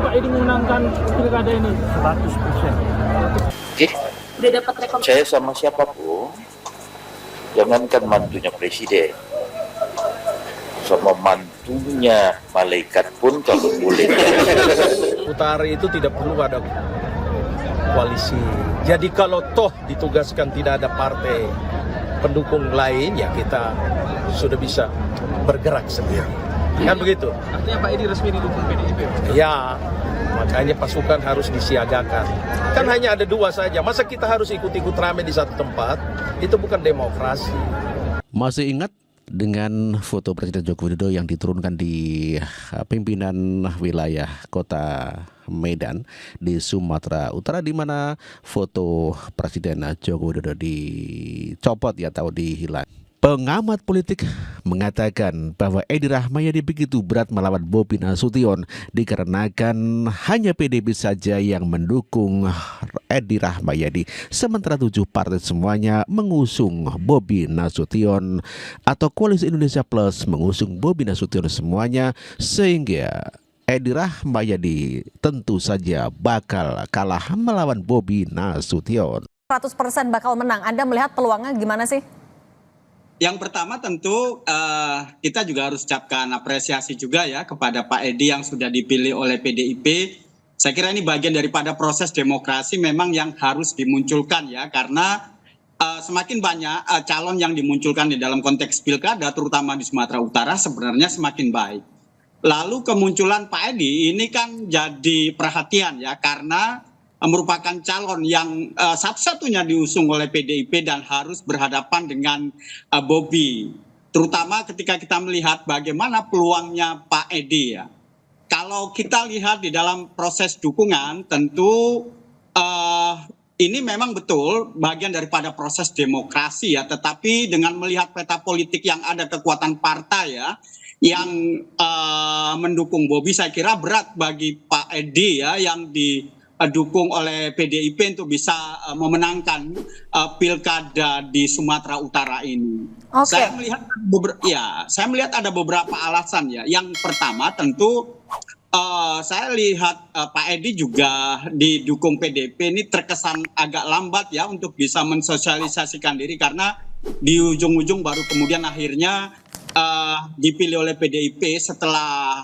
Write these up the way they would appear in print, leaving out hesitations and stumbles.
Pak Edi memenangkan pilkada ini? 100%. Oke, saya sama siapapun, jangankan mantunya presiden, sama mantunya malaikat pun kalau boleh. Utara itu tidak perlu ada koalisi. Jadi kalau toh ditugaskan tidak ada partai pendukung lain, ya kita sudah bisa bergerak sendiri. Kan begitu? Artinya Pak Edi resmi didukung PDIP? Ya, makanya pasukan harus disiagakan. Kan hanya ada dua saja. Masa kita harus ikut-ikut rame di satu tempat? Itu bukan demokrasi. Masih ingat dengan foto Presiden Joko Widodo yang diturunkan di pimpinan wilayah kota Medan di Sumatera Utara, di mana foto Presiden Joko Widodo dicopot ya atau dihilang. Pengamat politik mengatakan bahwa Edi Rahmayadi begitu berat melawan Bobi Nasution dikarenakan hanya PDIP saja yang mendukung Edi Rahmayadi, sementara 7 partai semuanya mengusung Bobi Nasution atau Koalisi Indonesia Plus mengusung Bobi Nasution semuanya, sehingga Edi Rahmayadi tentu saja bakal kalah melawan Bobi Nasution. 100% bakal menang. Anda melihat peluangnya gimana sih? Yang pertama tentu kita juga harus ucapkan apresiasi juga ya kepada Pak Edi yang sudah dipilih oleh PDIP. Saya kira ini bagian daripada proses demokrasi memang yang harus dimunculkan ya, karena semakin banyak calon yang dimunculkan di dalam konteks pilkada terutama di Sumatera Utara sebenarnya semakin baik. Lalu kemunculan Pak Edi ini kan jadi perhatian ya, karena merupakan calon yang satu-satunya diusung oleh PDIP dan harus berhadapan dengan Bobi. Terutama ketika kita melihat bagaimana peluangnya Pak Edi ya. Kalau kita lihat di dalam proses dukungan, tentu ini memang betul bagian daripada proses demokrasi ya. Tetapi dengan melihat peta politik yang ada, kekuatan partai ya, yang mendukung Bobi, saya kira berat bagi Pak Edi ya yang didukung oleh PDIP untuk bisa memenangkan pilkada di Sumatera Utara ini. Okay. Saya melihat ada beberapa alasan ya. Yang pertama tentu saya lihat Pak Edi juga didukung PDIP ini terkesan agak lambat ya untuk bisa mensosialisasikan diri, karena di ujung-ujung baru kemudian akhirnya dipilih oleh PDIP setelah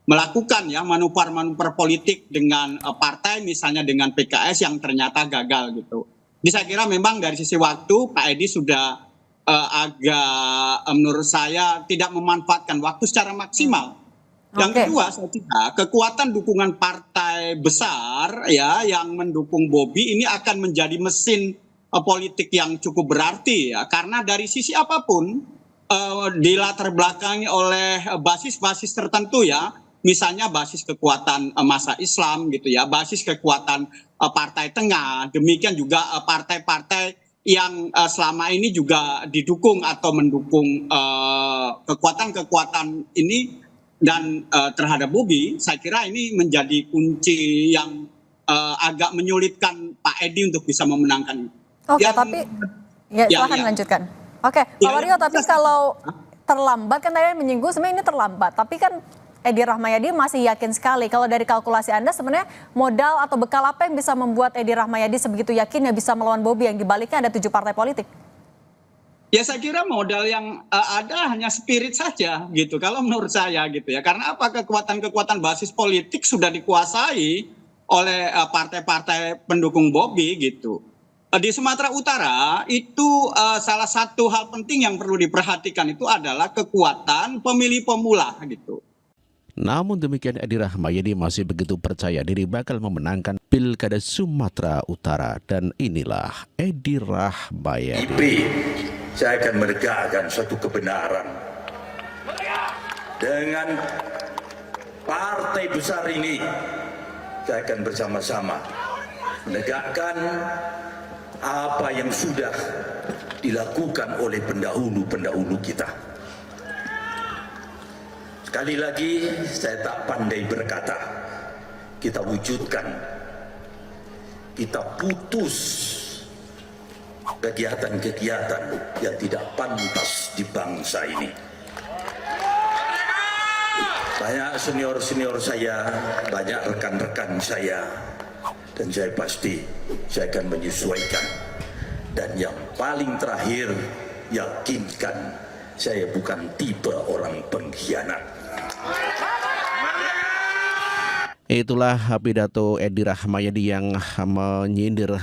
melakukan ya manuver-manuver politik dengan partai, misalnya dengan PKS yang ternyata gagal gitu. Jadi saya kira memang dari sisi waktu Pak Edi sudah agak menurut saya tidak memanfaatkan waktu secara maksimal. Yang kedua, saya kira kekuatan dukungan partai besar ya yang mendukung Bobi ini akan menjadi mesin politik yang cukup berarti ya, karena dari sisi apapun dilatar belakangi oleh basis-basis tertentu ya. Misalnya basis kekuatan massa Islam gitu ya, basis kekuatan partai tengah, demikian juga partai-partai yang selama ini juga didukung atau mendukung kekuatan-kekuatan ini dan terhadap Bobi. Saya kira ini menjadi kunci yang agak menyulitkan Pak Edi untuk bisa memenangkan. Oke, tapi ya silahkan lanjutkan. Oke, Pak Wario, tapi kalau terlambat kan tadi menyinggung sebenarnya ini terlambat, tapi kan Edi Rahmayadi masih yakin sekali. Kalau dari kalkulasi Anda sebenarnya modal atau bekal apa yang bisa membuat Edi Rahmayadi sebegitu yakin ya bisa melawan Bobi, yang dibaliknya ada 7 partai politik? Ya saya kira modal yang ada hanya spirit saja gitu kalau menurut saya gitu ya. Karena apa, kekuatan-kekuatan basis politik sudah dikuasai oleh partai-partai pendukung Bobi gitu. Di Sumatera Utara itu salah satu hal penting yang perlu diperhatikan itu adalah kekuatan pemilih pemula gitu. Namun demikian, Edi Rahmayadi masih begitu percaya diri bakal memenangkan pilkada Sumatera Utara. Dan inilah Edi Rahmayadi. Saya akan menegakkan suatu kebenaran dengan partai besar ini. Saya akan bersama-sama menegakkan apa yang sudah dilakukan oleh pendahulu-pendahulu kita. Sekali lagi saya tak pandai berkata, kita wujudkan, kita putus kegiatan-kegiatan yang tidak pantas di bangsa ini. Banyak senior-senior saya, banyak rekan-rekan saya, dan saya pasti saya akan menyesuaikan. Dan yang paling terakhir, yakinkan saya bukan tipe orang pengkhianat. Itulah pidato Edi Rahmayadi yang menyindir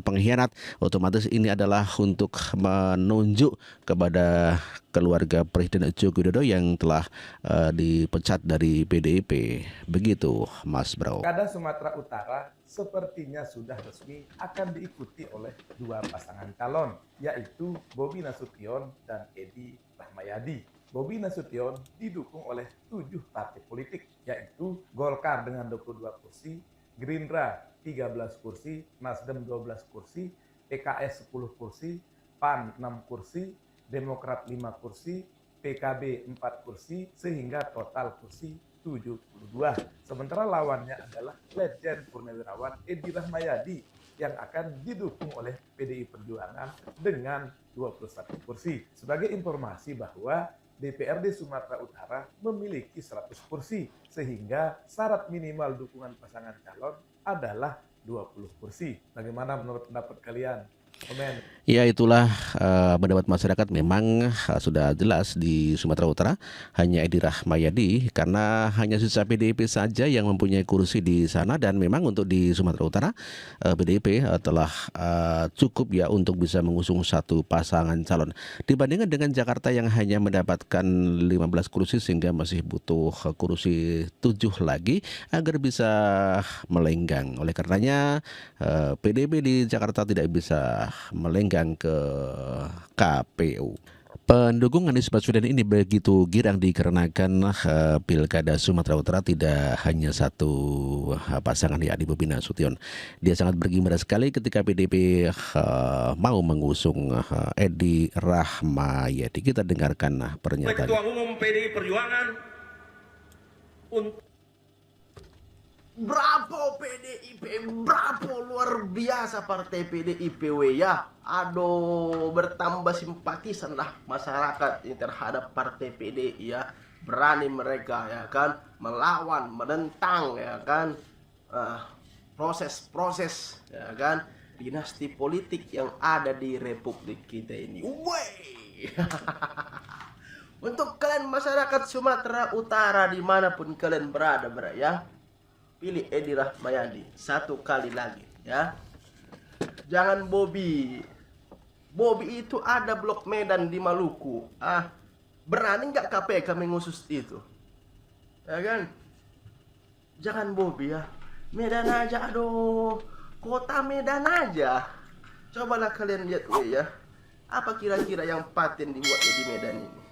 pengkhianat. Otomatis ini adalah untuk menunjuk kepada keluarga Presiden Joko Widodo yang telah dipecat dari PDIP. Begitu, Mas Bro. Pilkada Sumatera Utara sepertinya sudah resmi akan diikuti oleh dua pasangan calon, yaitu Bobi Nasution dan Edi Rahmayadi. Bobi Nasution didukung oleh 7 partai politik, yaitu Golkar dengan 22 kursi, Gerindra 13 kursi, Nasdem 12 kursi, PKS 10 kursi, PAN 6 kursi, Demokrat 5 kursi, PKB 4 kursi, sehingga total kursi 72. Sementara lawannya adalah Legend Purnawirawan Edi Rahmayadi yang akan didukung oleh PDI Perjuangan dengan 21 kursi. Sebagai informasi bahwa DPRD Sumatera Utara memiliki 100 kursi, sehingga syarat minimal dukungan pasangan calon adalah 20 kursi. Bagaimana menurut pendapat kalian? Komen. Ya, itulah pendapat masyarakat. Memang sudah jelas di Sumatera Utara hanya Edi Rahmayadi, karena hanya sisa PDIP saja yang mempunyai kursi di sana. Dan memang untuk di Sumatera Utara PDIP telah cukup ya untuk bisa mengusung satu pasangan calon, dibandingkan dengan Jakarta yang hanya mendapatkan 15 kursi, sehingga masih butuh kursi 7 lagi agar bisa melenggang. Oleh karenanya PDIP di Jakarta tidak bisa melenggang ke KPU. Pendukung Anies Baswedan ini begitu girang dikarenakan Pilkada Sumatera Utara tidak hanya satu pasangan, yakni Bobi Nasution. Dia sangat bergembira sekali ketika PDIP mau mengusung Edi Rahmayadi. Kita dengarkan pernyataan Ketua Umum PDI Perjuangan untuk Bravo PDIP, bravo, luar biasa partai PDIP ya. Aduh, bertambah simpatisan lah masyarakat ini terhadap partai PDI ya. Berani mereka ya kan melawan, menentang ya kan proses-proses ya kan dinasti politik yang ada di Republik kita ini. Wey. Untuk kalian masyarakat Sumatera Utara dimanapun kalian berada ya, pilih Edi Rahmayadi satu kali lagi ya. Jangan Bobi. Bobi itu ada blok Medan di Maluku. Berani nggak KPK mengusus itu? Ya kan? Jangan Bobi ya. Medan aja, aduh. Kota Medan aja. Cobalah kalian lihat ya. Apa kira-kira yang paten dibuatnya di Medan ini?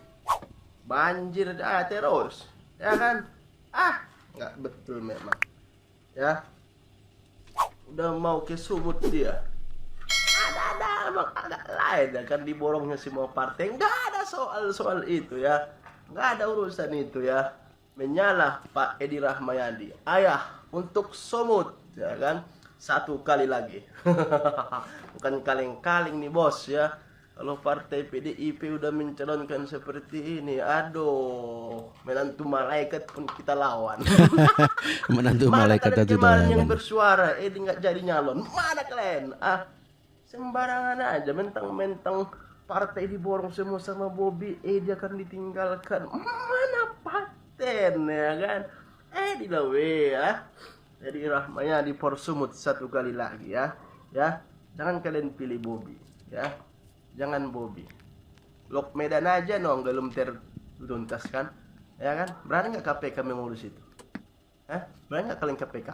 Banjir terus. Ya kan? Nggak betul memang. Ya, udah mau ke Sumut dia. Emang agak lain ya kan, diborongnya semua partai. Nggak ada soal itu ya, nggak ada urusan itu ya. Menyalah Pak Edi Rahmayadi, ayah untuk Sumut ya kan, satu kali lagi. Bukan kaleng-kaleng nih bos ya. Kalau partai PDIP udah mencalonkan seperti ini, aduh, menantu malaikat pun kita lawan. Menantu malaikat itu yang bersuara, nggak jadi nyalon. Mana kalian? Sembarangan aja, mentang-mentang partai diborong semua sama Bobi, dia akan ditinggalkan. Mana paten ya kan? Di lawe ya. Jadi Rahmayadi Porsumut satu kali lagi ya. Ya, jangan kalian pilih Bobi ya. Jangan Bobi. Blok Medan aja belum tertuntaskan, ya kan? Berani nggak KPK mengurus itu? Berani nggak kalian KPK?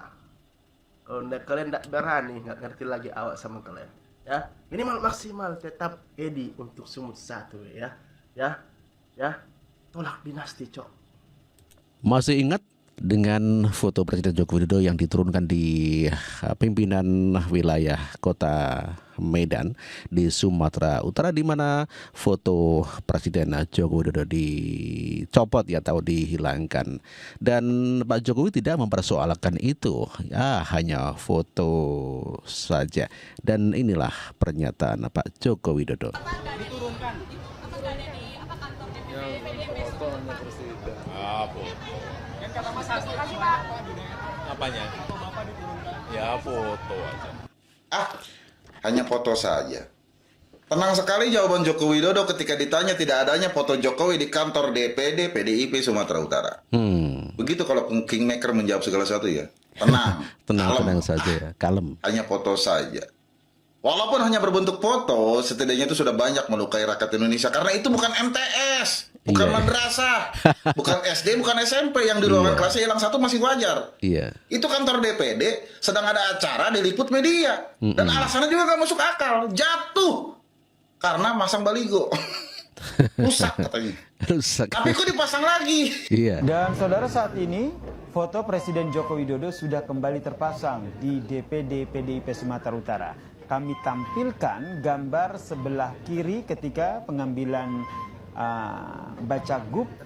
Kalau kalian nggak berani, nggak ngerti lagi awak sama kalian. Ya, minimal maksimal tetap Edi untuk Sumut satu ya. Ya, tolak dinasti cok. Masih ingat dengan foto Presiden Joko Widodo yang diturunkan di pimpinan wilayah Kota Medan di Sumatera Utara, di mana foto Presiden Joko Widodo dicopot ya, atau dihilangkan, dan Pak Jokowi tidak mempersoalkan itu ya, hanya foto saja. Dan inilah pernyataan Pak Joko Widodo. Apa? Apanya? Ya foto aja. Hanya foto saja. Tenang sekali jawaban Joko Widodo ketika ditanya tidak adanya foto Jokowi di kantor DPD PDIP Sumatera Utara. Begitu kalau Kingmaker menjawab segala sesuatu ya. Tenang. Tenang saja ya, kalem. Hanya foto saja. Walaupun hanya berbentuk foto, setidaknya itu sudah banyak melukai rakyat Indonesia. Karena itu bukan MTS, bukan madrasah, bukan SD, bukan SMP yang di ruangan kelasnya hilang satu masih wajar. Itu kantor DPD, sedang ada acara diliput media. Dan alasannya juga gak masuk akal. Jatuh karena masang baligo. Rusak katanya. Tapi kok dipasang lagi? Dan saudara, saat ini foto Presiden Joko Widodo sudah kembali terpasang di DPD PDIP Sumatera Utara. Kami tampilkan gambar sebelah kiri ketika pengambilan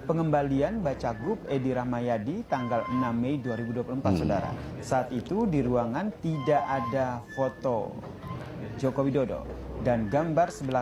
pengembalian Bacagub Edi Rahmayadi tanggal 6 Mei 2024, saudara. Saat itu di ruangan tidak ada foto Joko Widodo dan gambar sebelah